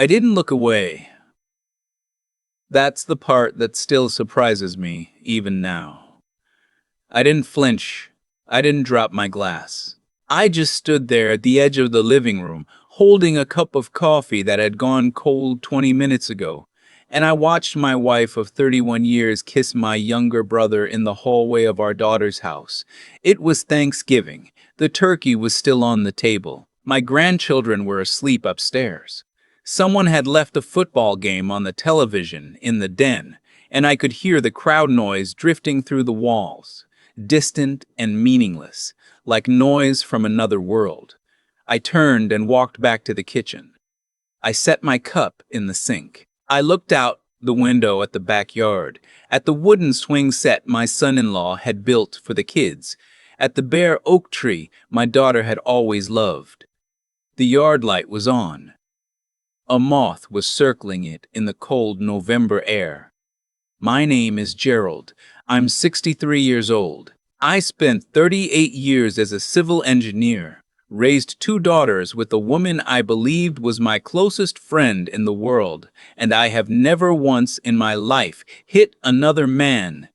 I didn't look away. That's the part that still surprises me, even now. I didn't flinch. I didn't drop my glass. I just stood there at the edge of the living room, holding a cup of coffee that had gone cold 20 minutes ago, and I watched my wife of 31 years kiss my younger brother in the hallway of our daughter's house. It was Thanksgiving. The turkey was still on the table. My grandchildren were asleep upstairs. Someone had left a football game on the television in the den, and I could hear the crowd noise drifting through the walls, distant and meaningless, like noise from another world. I turned and walked back to the kitchen. I set my cup in the sink. I looked out the window at the backyard, at the wooden swing set my son-in-law had built for the kids, at the bare oak tree my daughter had always loved. The yard light was on. A moth was circling it in the cold November air. My name is Gerald. I'm 63 years old. I spent 38 years as a civil engineer, raised 2 daughters with a woman I believed was my closest friend in the world, and I have never once in my life hit another man.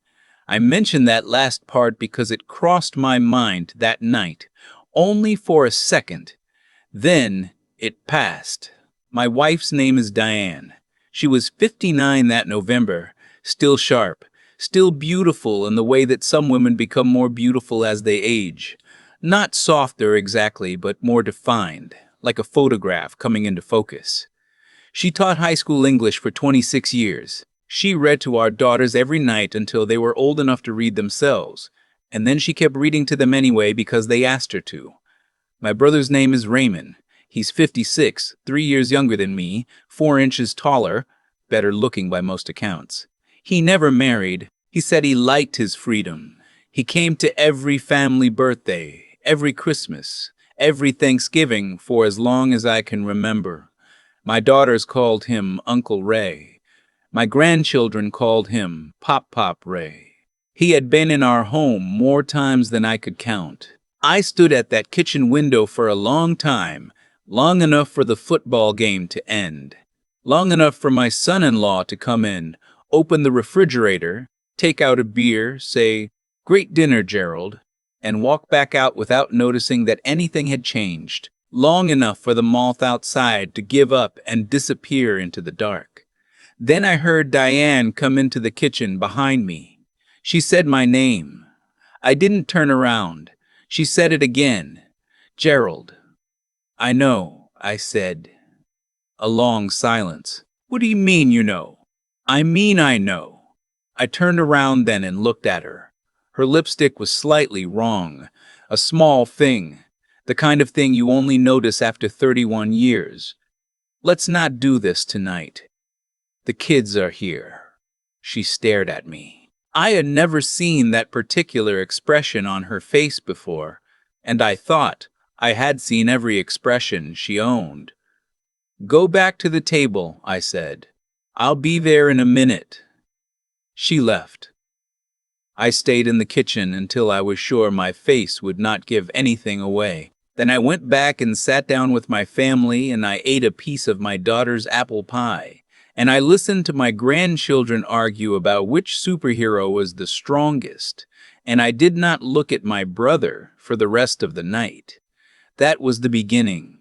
I mention that last part because it crossed my mind that night, only for a second. Then it passed. My wife's name is Diane. She was 59 that November, still sharp, still beautiful in the way that some women become more beautiful as they age. Not softer exactly, but more defined, like a photograph coming into focus. She taught high school English for 26 years. She read to our daughters every night until they were old enough to read themselves, and then she kept reading to them anyway because they asked her to. My brother's name is Raymond. He's 56, 3 years younger than me, 4 inches taller, better looking by most accounts. He never married. He said he liked his freedom. He came to every family birthday, every Christmas, every Thanksgiving for as long as I can remember. My daughters called him Uncle Ray. My grandchildren called him Pop Ray. He had been in our home more times than I could count. I stood at that kitchen window for a long time, long enough for the football game to end, long enough for my son-in-law to come in, open the refrigerator, take out a beer, say, "Great dinner, Gerald," and walk back out without noticing that anything had changed, long enough for the moth outside to give up and disappear into the dark. Then I heard Diane come into the kitchen behind me. She said my name. I didn't turn around. She said it again. "Gerald." "I know," I said. A long silence. "What do you mean, you know?" "I mean I know." I turned around then and looked at her. Her lipstick was slightly wrong, a small thing, the kind of thing you only notice after 31 years. "Let's not do this tonight. The kids are here." She stared at me. I had never seen that particular expression on her face before, and I thought I had seen every expression she owned. "Go back to the table," I said. "I'll be there in a minute." She left. I stayed in the kitchen until I was sure my face would not give anything away. Then I went back and sat down with my family, and I ate a piece of my daughter's apple pie, and I listened to my grandchildren argue about which superhero was the strongest, and I did not look at my brother for the rest of the night. That was the beginning.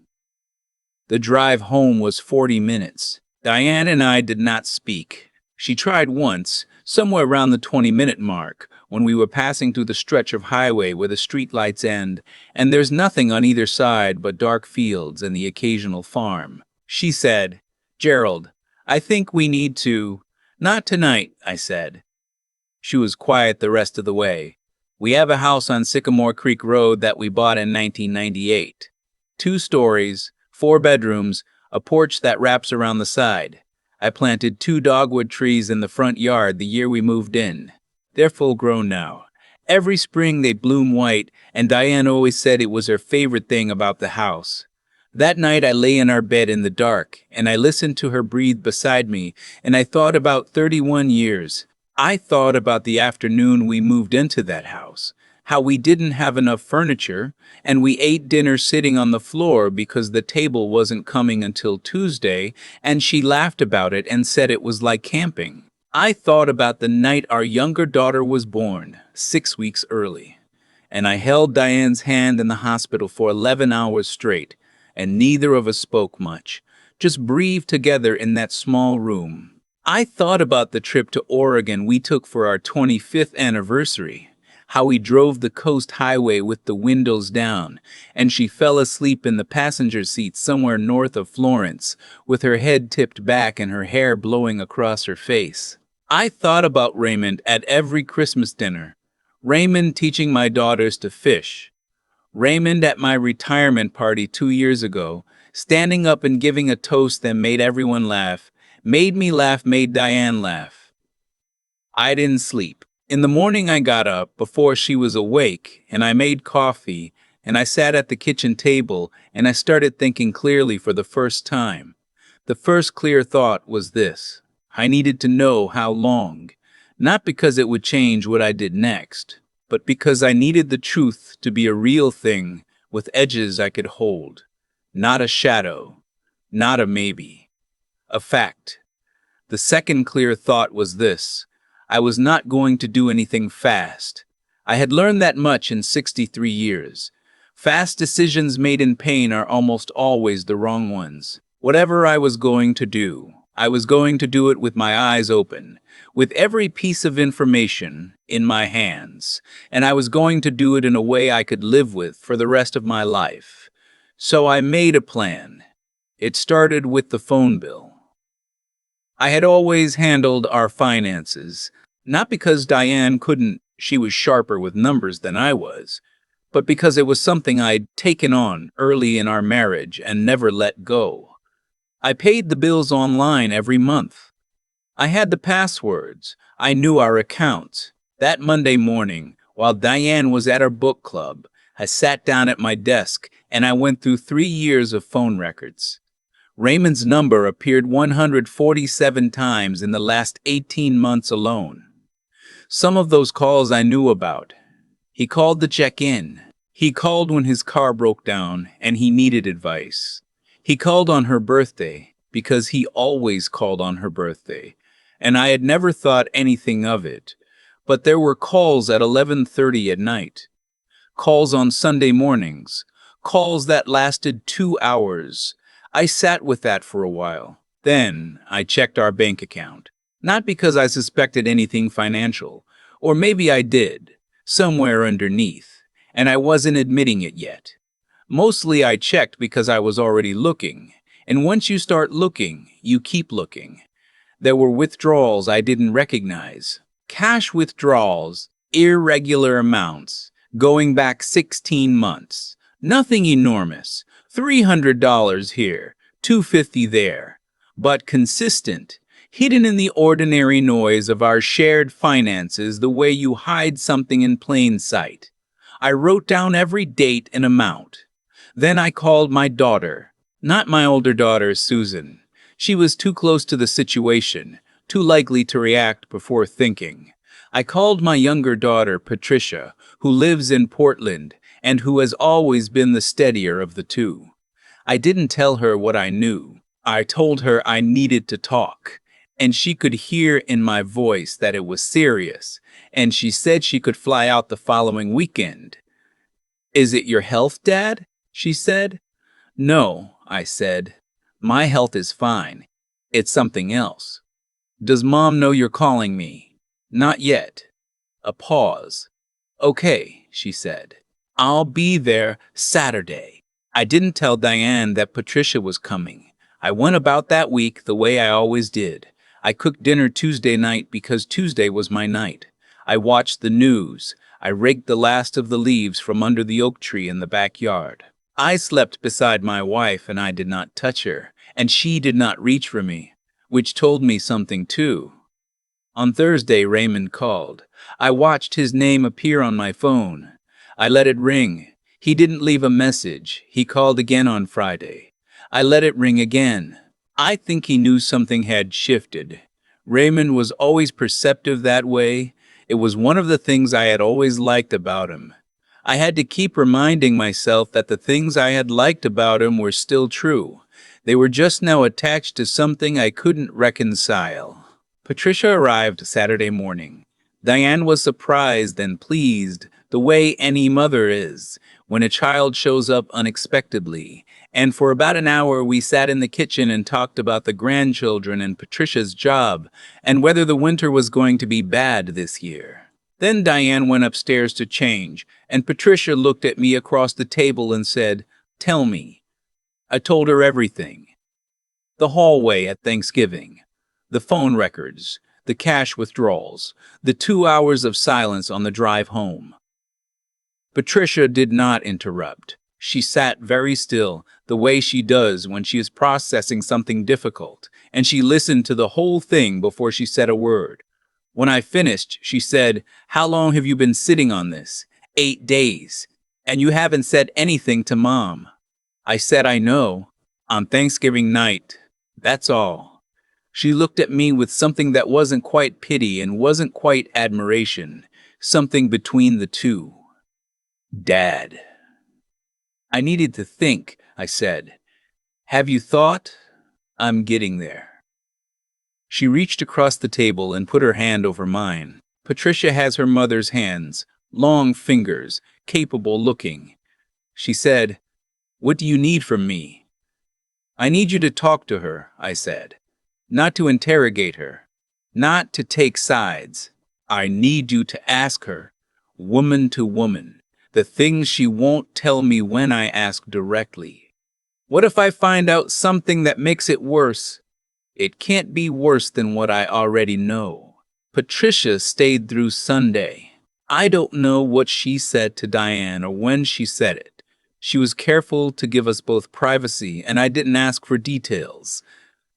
The drive home was 40 minutes. Diane and I did not speak. She tried once, somewhere around the 20-minute mark, when we were passing through the stretch of highway where the streetlights end, and there's nothing on either side but dark fields and the occasional farm. She said, "Gerald, I think we need to—" "Not tonight," I said. She was quiet the rest of the way. "We have a house on Sycamore Creek Road that we bought in 1998. 2 stories, 4 bedrooms, a porch that wraps around the side. I planted 2 dogwood trees in the front yard the year we moved in. They're full grown now. Every spring they bloom white, and Diane always said it was her favorite thing about the house. That night I lay in our bed in the dark, and I listened to her breathe beside me, and I thought about 31 years. I thought about the afternoon we moved into that house, how we didn't have enough furniture, and we ate dinner sitting on the floor because the table wasn't coming until Tuesday, and she laughed about it and said it was like camping. I thought about the night our younger daughter was born, 6 weeks early, and I held Diane's hand in the hospital for 11 hours straight, and neither of us spoke much, just breathed together in that small room. I thought about the trip to Oregon we took for our 25th anniversary, how we drove the coast highway with the windows down, and she fell asleep in the passenger seat somewhere north of Florence, with her head tipped back and her hair blowing across her face. I thought about Raymond at every Christmas dinner, Raymond teaching my daughters to fish, Raymond at my retirement party 2 years ago, standing up and giving a toast that made everyone laugh, made me laugh, made Diane laugh. I didn't sleep. In the morning I got up before she was awake, and I made coffee, and I sat at the kitchen table, and I started thinking clearly for the first time. The first clear thought was this: I needed to know how long, not because it would change what I did next, but because I needed the truth to be a real thing with edges I could hold. Not a shadow, not a maybe, a fact. The second clear thought was this: I was not going to do anything fast. I had learned that much in 63 years. Fast decisions made in pain are almost always the wrong ones. Whatever I was going to do, I was going to do it with my eyes open, with every piece of information in my hands, and I was going to do it in a way I could live with for the rest of my life. So I made a plan. It started with the phone bill. I had always handled our finances, not because Diane couldn't, she was sharper with numbers than I was, but because it was something I'd taken on early in our marriage and never let go. I paid the bills online every month. I had the passwords. I knew our accounts. That Monday morning, while Diane was at our book club, I sat down at my desk and I went through 3 years of phone records. Raymond's number appeared 147 times in the last 18 months alone. Some of those calls I knew about. He called to check in. He called when his car broke down and he needed advice. He called on her birthday because he always called on her birthday, and I had never thought anything of it. But there were calls at 11:30 at night, calls on Sunday mornings, calls that lasted 2 hours. I sat with that for a while. Then I checked our bank account. Not because I suspected anything financial, or maybe I did, somewhere underneath, and I wasn't admitting it yet. Mostly I checked because I was already looking, and once you start looking, you keep looking. There were withdrawals I didn't recognize. Cash withdrawals, irregular amounts, going back 16 months. Nothing enormous. $300 here, $250 there, but consistent, hidden in the ordinary noise of our shared finances the way you hide something in plain sight. I wrote down every date and amount. Then I called my daughter, not my older daughter, Susan. She was too close to the situation, too likely to react before thinking. I called my younger daughter, Patricia, who lives in Portland, and who has always been the steadier of the two. I didn't tell her what I knew. I told her I needed to talk, and she could hear in my voice that it was serious, and she said she could fly out the following weekend. "Is it your health, Dad?" she said. "No," I said. "My health is fine. It's something else." "Does Mom know you're calling me?" "Not yet." A pause. "Okay," she said. "I'll be there Saturday." I didn't tell Diane that Patricia was coming. I went about that week the way I always did. I cooked dinner Tuesday night because Tuesday was my night. I watched the news. I raked the last of the leaves from under the oak tree in the backyard. I slept beside my wife and I did not touch her, and she did not reach for me, which told me something too. On Thursday, Raymond called. I watched his name appear on my phone. I let it ring. He didn't leave a message. He called again on Friday. I let it ring again. I think he knew something had shifted. Raymond was always perceptive that way. It was one of the things I had always liked about him. I had to keep reminding myself that the things I had liked about him were still true. They were just now attached to something I couldn't reconcile. Patricia arrived Saturday morning. Diane was surprised and pleased, the way any mother is, when a child shows up unexpectedly, and for about an hour we sat in the kitchen and talked about the grandchildren and Patricia's job, and whether the winter was going to be bad this year. Then Diane went upstairs to change, and Patricia looked at me across the table and said, "Tell me." I told her everything. The hallway at Thanksgiving, the phone records, the cash withdrawals, the 2 hours of silence on the drive home. Patricia did not interrupt. She sat very still, the way she does when she is processing something difficult, and she listened to the whole thing before she said a word. When I finished, she said, "How long have you been sitting on this?" 8 days. "And you haven't said anything to Mom." I said, "I know. On Thanksgiving night. That's all." She looked at me with something that wasn't quite pity and wasn't quite admiration, something between the two. "Dad." "I needed to think," I said. "Have you thought?" "I'm getting there." She reached across the table and put her hand over mine. Patricia has her mother's hands, long fingers, capable looking. She said, "What do you need from me?" "I need you to talk to her," I said. "Not to interrogate her, not to take sides. I need you to ask her, woman to woman, the things she won't tell me when I ask directly. What if I find out something that makes it worse? It can't be worse than what I already know." Patricia stayed through Sunday. I don't know what she said to Diane or when she said it. She was careful to give us both privacy, and I didn't ask for details.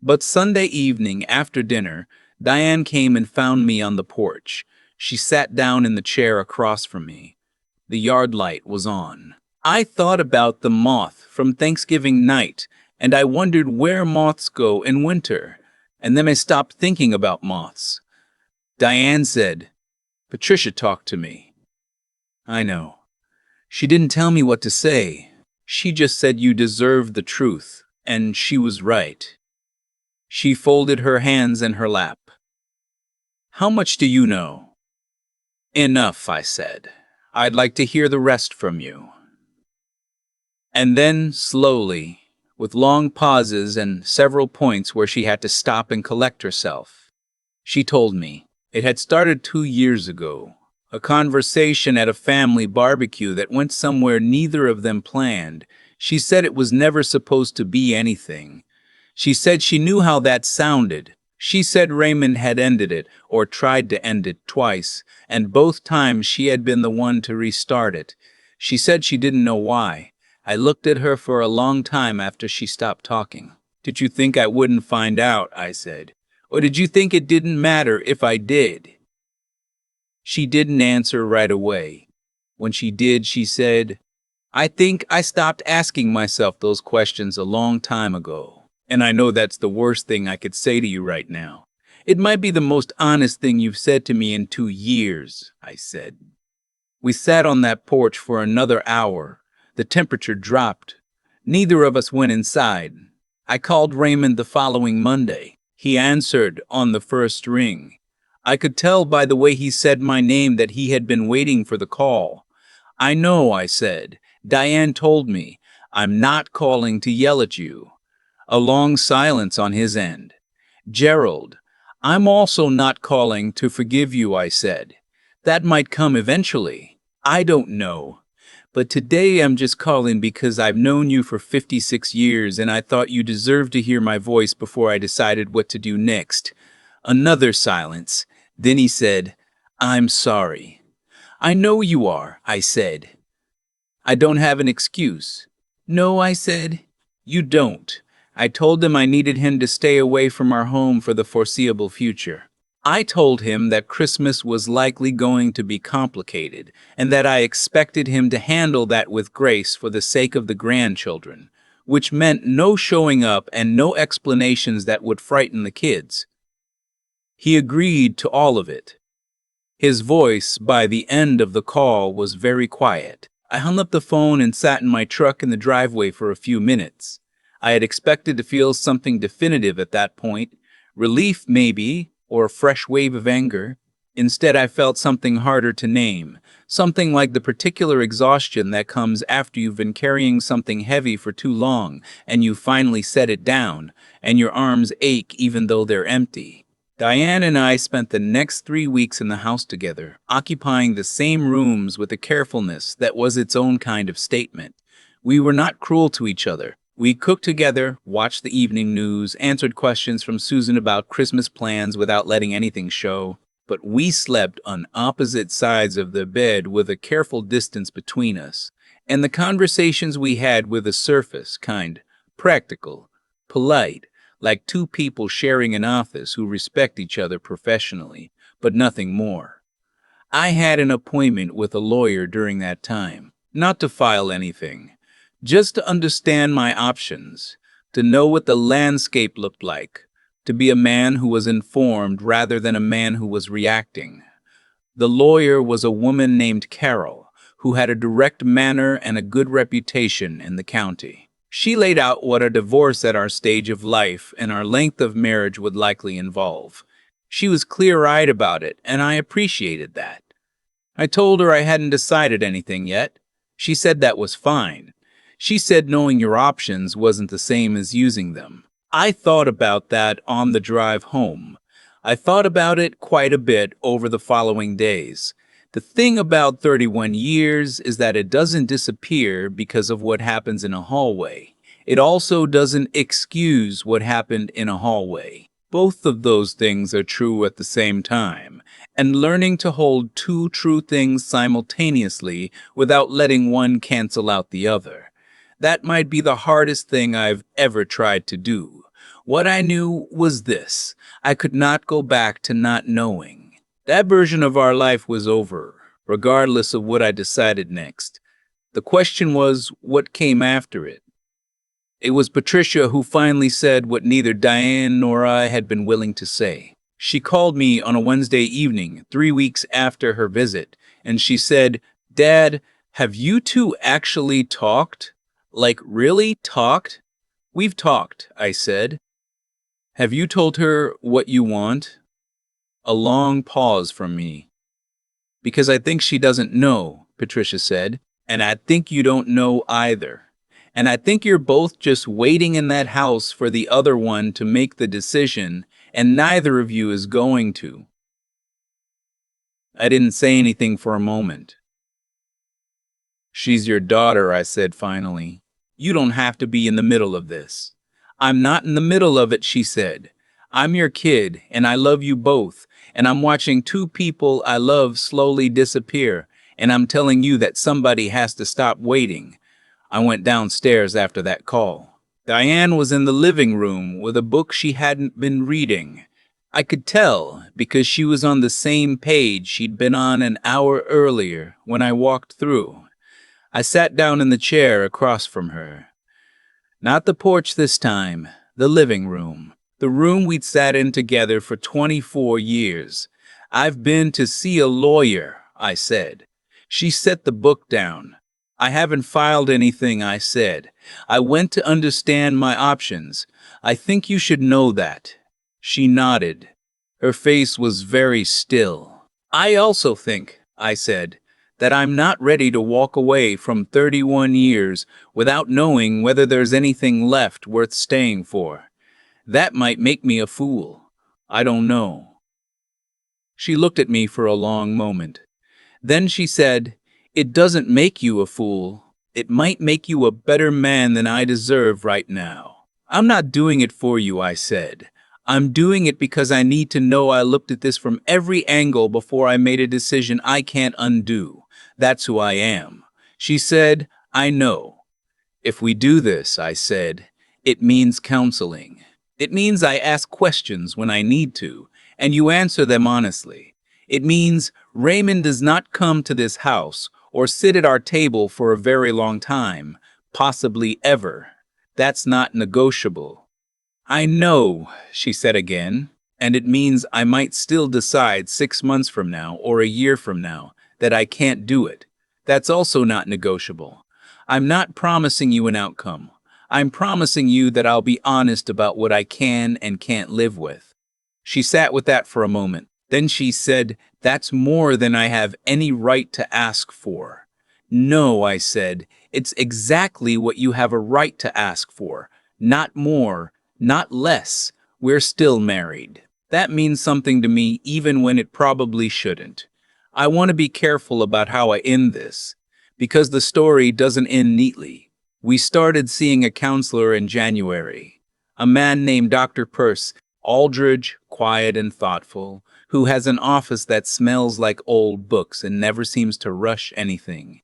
But Sunday evening, after dinner, Diane came and found me on the porch. She sat down in the chair across from me. The yard light was on. I thought about the moth from Thanksgiving night, and I wondered where moths go in winter, and then I stopped thinking about moths. Diane said, "Patricia talked to me." I know. She didn't tell me what to say. She just said you deserved the truth, and she was right. She folded her hands in her lap. "How much do you know?" "Enough," I said. "I'd like to hear the rest from you." And then, slowly, with long pauses and several points where she had to stop and collect herself, she told me. It had started 2 years ago, a conversation at a family barbecue that went somewhere neither of them planned. She said it was never supposed to be anything. She said she knew how that sounded. She said Raymond had ended it, or tried to end it, twice, and both times she had been the one to restart it. She said she didn't know why. I looked at her for a long time after she stopped talking. "Did you think I wouldn't find out?" I said. "Or did you think it didn't matter if I did?" She didn't answer right away. When she did, she said, "I think I stopped asking myself those questions a long time ago. And I know that's the worst thing I could say to you right now. It might be the most honest thing you've said to me in 2 years," I said. We sat on that porch for another hour. The temperature dropped. Neither of us went inside. I called Raymond the following Monday. He answered on the first ring. I could tell by the way he said my name that he had been waiting for the call. "I know," I said. "Diane told me. I'm not calling to yell at you." A long silence on his end. "Gerald, I'm also not calling to forgive you," I said. "That might come eventually. I don't know. But today I'm just calling because I've known you for 56 years and I thought you deserved to hear my voice before I decided what to do next." Another silence. Then he said, "I'm sorry." "I know you are," I said. "I don't have an excuse." "No," I said. "You don't." I told him I needed him to stay away from our home for the foreseeable future. I told him that Christmas was likely going to be complicated, and that I expected him to handle that with grace for the sake of the grandchildren, which meant no showing up and no explanations that would frighten the kids. He agreed to all of it. His voice, by the end of the call, was very quiet. I hung up the phone and sat in my truck in the driveway for a few minutes. I had expected to feel something definitive at that point, relief maybe, or a fresh wave of anger. Instead, I felt something harder to name, something like the particular exhaustion that comes after you've been carrying something heavy for too long and you finally set it down, and your arms ache even though they're empty. Diane and I spent the next 3 weeks in the house together, occupying the same rooms with a carefulness that was its own kind of statement. We were not cruel to each other. We cooked together, watched the evening news, answered questions from Susan about Christmas plans without letting anything show. But we slept on opposite sides of the bed with a careful distance between us, and the conversations we had were the surface kind, practical, polite, like two people sharing an office who respect each other professionally, but nothing more. I had an appointment with a lawyer during that time, not to file anything, just to understand my options, to know what the landscape looked like, to be a man who was informed rather than a man who was reacting. The lawyer was a woman named Carol, who had a direct manner and a good reputation in the county. She laid out what a divorce at our stage of life and our length of marriage would likely involve. She was clear-eyed about it, and I appreciated that. I told her I hadn't decided anything yet. She said that was fine. She said knowing your options wasn't the same as using them. I thought about that on the drive home. I thought about it quite a bit over the following days. The thing about 31 years is that it doesn't disappear because of what happens in a hallway. It also doesn't excuse what happened in a hallway. Both of those things are true at the same time, and learning to hold two true things simultaneously without letting one cancel out the other. That might be the hardest thing I've ever tried to do. What I knew was this: I could not go back to not knowing. That version of our life was over, regardless of what I decided next. The question was, what came after it? It was Patricia who finally said what neither Diane nor I had been willing to say. She called me on a Wednesday evening, 3 weeks after her visit, and she said, "Dad, have you two actually talked? Like, really talked?" "We've talked," I said. "Have you told her what you want?" A long pause from me. "Because I think she doesn't know," Patricia said, "and I think you don't know either. And I think you're both just waiting in that house for the other one to make the decision, and neither of you is going to." I didn't say anything for a moment. "She's your daughter," I said finally. "You don't have to be in the middle of this." "I'm not in the middle of it," she said. "I'm your kid, and I love you both, and I'm watching two people I love slowly disappear, and I'm telling you that somebody has to stop waiting." I went downstairs after that call. Diane was in the living room with a book she hadn't been reading. I could tell because she was on the same page she'd been on an hour earlier when I walked through. I sat down in the chair across from her. Not the porch this time, the living room. The room we'd sat in together for 24 years. "I've been to see a lawyer," I said. She set the book down. "I haven't filed anything," I said. "I went to understand my options. I think you should know that." She nodded. Her face was very still. "I also think," I said, "that I'm not ready to walk away from 31 years without knowing whether there's anything left worth staying for. That might make me a fool. I don't know." She looked at me for a long moment. Then she said, "It doesn't make you a fool. It might make you a better man than I deserve right now." "I'm not doing it for you," I said. "I'm doing it because I need to know I looked at this from every angle before I made a decision I can't undo. That's who I am." She said, "I know." "If we do this," I said, "it means counseling. It means I ask questions when I need to, and you answer them honestly. It means Raymond does not come to this house or sit at our table for a very long time, possibly ever. That's not negotiable." "I know," she said again. And it means I might still decide 6 months from now or a year from now that I can't do it. That's also not negotiable. I'm not promising you an outcome. I'm promising you that I'll be honest about what I can and can't live with. She sat with that for a moment. Then she said, "That's more than I have any right to ask for." "No," I said, "it's exactly what you have a right to ask for. Not more, not less. We're still married. That means something to me even when it probably shouldn't. I want to be careful about how I end this, because the story doesn't end neatly. We started seeing a counselor in January, a man named Dr. Peirce, Aldridge, quiet and thoughtful, who has an office that smells like old books and never seems to rush anything.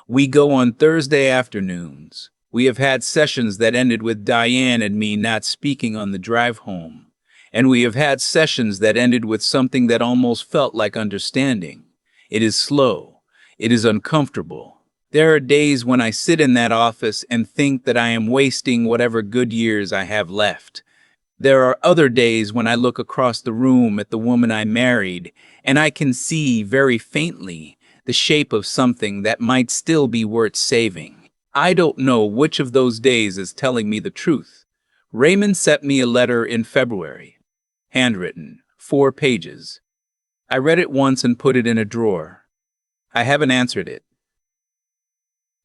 We go on Thursday afternoons. We have had sessions that ended with Diane and me not speaking on the drive home. And we have had sessions that ended with something that almost felt like understanding. It is slow. It is uncomfortable. There are days when I sit in that office and think that I am wasting whatever good years I have left. There are other days when I look across the room at the woman I married, and I can see very faintly the shape of something that might still be worth saving. I don't know which of those days is telling me the truth. Raymond sent me a letter in February, handwritten, 4 pages. I read it once and put it in a drawer. I haven't answered it.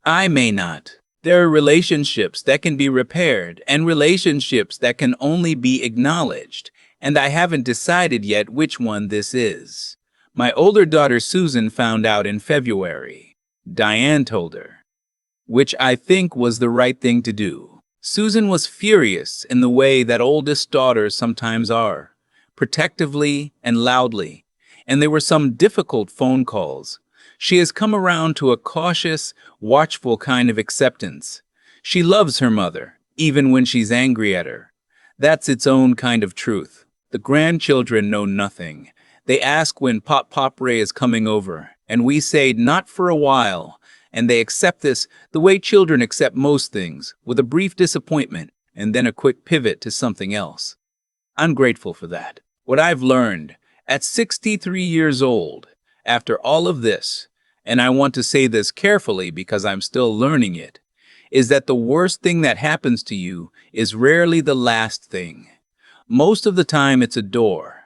I may not. There are relationships that can be repaired and relationships that can only be acknowledged, and I haven't decided yet which one this is. My older daughter Susan found out in February. Diane told her, which I think was the right thing to do. Susan was furious in the way that oldest daughters sometimes are, protectively and loudly, and there were some difficult phone calls. She has come around to a cautious, watchful kind of acceptance. She loves her mother, even when she's angry at her. That's its own kind of truth. The grandchildren know nothing. They ask when Pop Ray is coming over, and we say not for a while, and they accept this the way children accept most things, with a brief disappointment and then a quick pivot to something else. I'm grateful for that. What I've learned at 63 years old, after all of this, and I want to say this carefully because I'm still learning it, is that the worst thing that happens to you is rarely the last thing. Most of the time it's a door,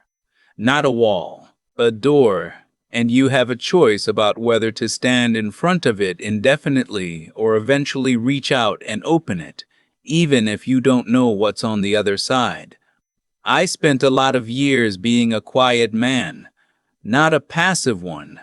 not a wall, a door, and you have a choice about whether to stand in front of it indefinitely or eventually reach out and open it, even if you don't know what's on the other side. I spent a lot of years being a quiet man, not a passive one.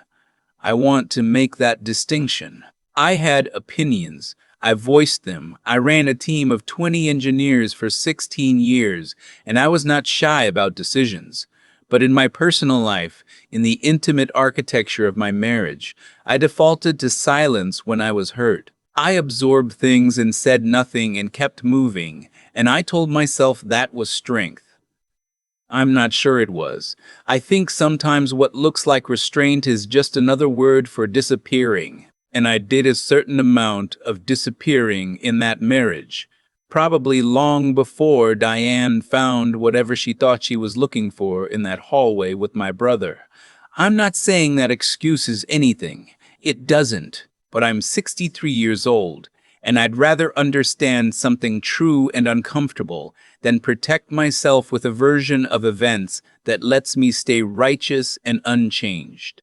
I want to make that distinction. I had opinions. I voiced them. I ran a team of 20 engineers for 16 years, and I was not shy about decisions. But in my personal life, in the intimate architecture of my marriage, I defaulted to silence when I was hurt. I absorbed things and said nothing and kept moving, and I told myself that was strength. I'm not sure it was. I think sometimes what looks like restraint is just another word for disappearing, and I did a certain amount of disappearing in that marriage, probably long before Diane found whatever she thought she was looking for in that hallway with my brother. I'm not saying that excuses anything. It doesn't, but I'm 63 years old, and I'd rather understand something true and uncomfortable than protect myself with a version of events that lets me stay righteous and unchanged.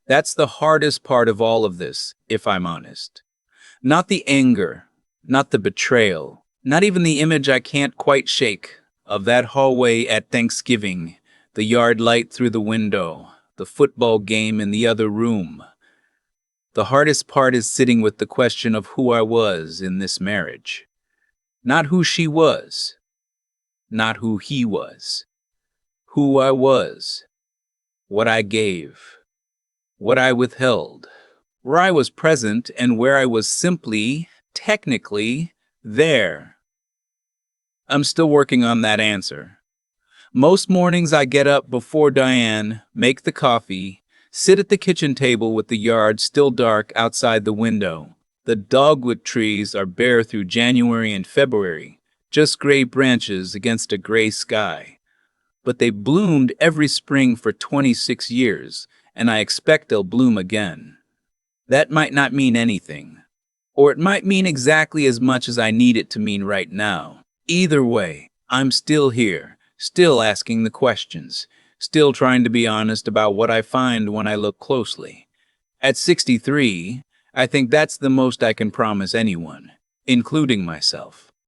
That's the hardest part of all of this, if I'm honest. Not the anger, not the betrayal, not even the image I can't quite shake of that hallway at Thanksgiving, the yard light through the window, the football game in the other room. The hardest part is sitting with the question of who I was in this marriage. Not who she was. Not who he was. Who I was. What I gave. What I withheld. Where I was present and where I was simply, technically, there. I'm still working on that answer. Most mornings I get up before Diane, make the coffee, sit at the kitchen table with the yard still dark outside the window. The dogwood trees are bare through January and February, just gray branches against a gray sky. but they bloomed every spring for 26 years, and I expect they'll bloom again. That might not mean anything, or it might mean exactly as much as I need it to mean right now. Either way, I'm still here, still asking the questions, still trying to be honest about what I find when I look closely. At 63, I think that's the most I can promise anyone, including myself.